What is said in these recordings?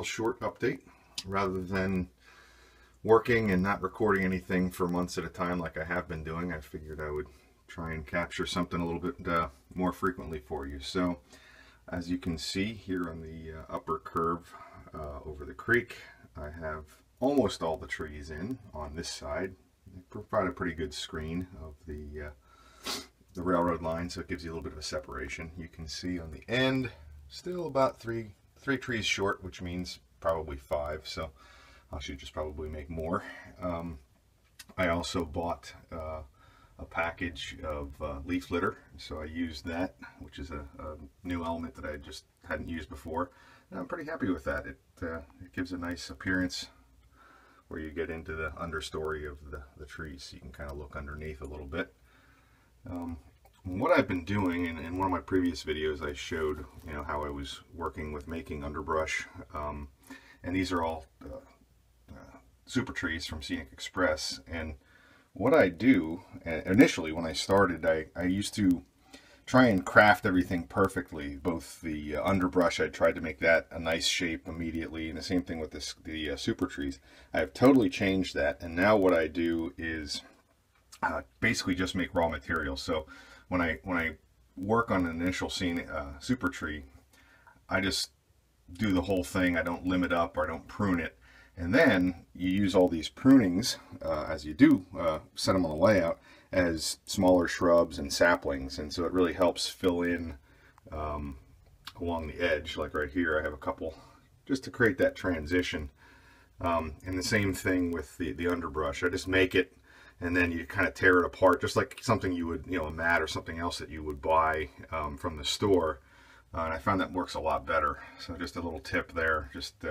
real short update. Rather than working and not recording anything for months at a time like I have been doing, I figured I would try and capture something a little bit more frequently for you. So as you can see here on the upper curve over the creek, I have almost all the trees in on this side. They provide a pretty good screen of the railroad line, so it gives you a little bit of a separation. You can see on the end still about three trees short, which means probably 5, so I should just probably make more. I also bought a package of leaf litter, so I used that, which is a new element that I just hadn't used before, and I'm pretty happy with that. It gives a nice appearance where you get into the understory of the trees, so you can kind of look underneath a little bit. What I've been doing, in one of my previous videos I showed how I was working with making underbrush, and these are all super trees from Scenic Express. And what I do, initially when I started, I used to try and craft everything perfectly. Both the underbrush, I tried to make that a nice shape immediately, and the same thing with the super trees. I have totally changed that, and now what I do is basically just make raw materials. So when I work on an initial scene super tree, I just do the whole thing. I don't limit up or I don't prune it. And then you use all these prunings as you do set them on the layout as smaller shrubs and saplings, and so it really helps fill in along the edge. Like right here I have a couple just to create that transition. And the same thing with the underbrush. I just make it and then you kind of tear it apart just like something you would, a mat or something else that you would buy from the store. And I found that works a lot better. So just a little tip there, just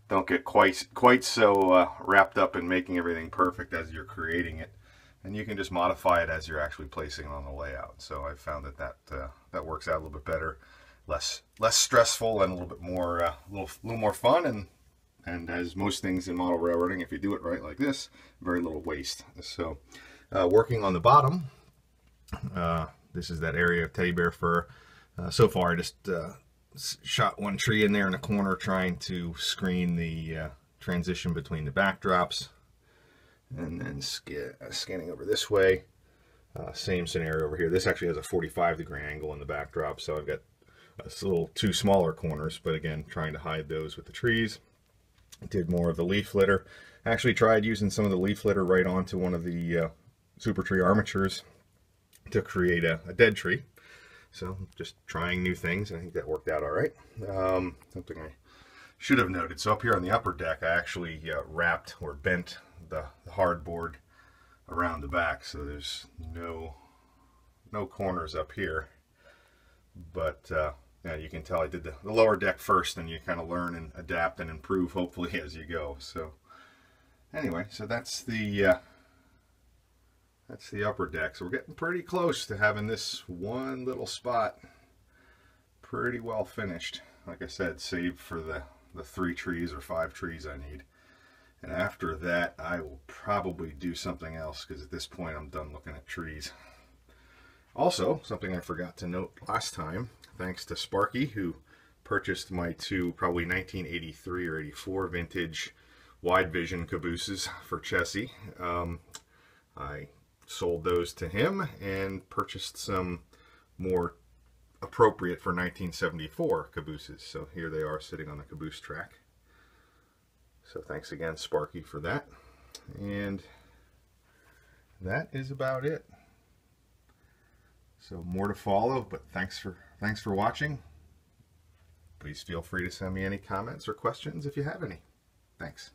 don't get quite so wrapped up in making everything perfect as you're creating it, and you can just modify it as you're actually placing it on the layout. So I found that works out a little bit better, less stressful, and a little bit more a little more fun. And as most things in model railroading, if you do it right like this, very little waste. So working on the bottom, this is that area of teddy bear fur. So far I just shot one tree in there in a corner trying to screen the transition between the backdrops, and then scanning over this way, same scenario over here. This actually has a 45-degree angle in the backdrop, so I've got a little 2 smaller corners, but again trying to hide those with the trees. Did more of the leaf litter. Actually tried using some of the leaf litter right onto one of the super tree armatures to create a dead tree. So just trying new things, and I think that worked out all right. Something I should have noted. So up here on the upper deck, I actually wrapped or bent the hardboard around the back, so there's no corners up here. But yeah, you can tell I did the lower deck first, and you kind of learn and adapt and improve hopefully as you go. So anyway, so that's the upper deck. So we're getting pretty close to having this one little spot pretty well finished. Like I said, saved for the 3 trees or 5 trees I need. And after that, I will probably do something else, because at this point I'm done looking at trees. Also, something I forgot to note last time, thanks to Sparky, who purchased my 2 probably 1983 or 84 vintage wide vision cabooses for Chessie. I sold those to him and purchased some more appropriate for 1974 cabooses. So here they are sitting on the caboose track. So thanks again, Sparky, for that. And that is about it. So more to follow, but thanks for watching. Please feel free to send me any comments or questions if you have any. Thanks.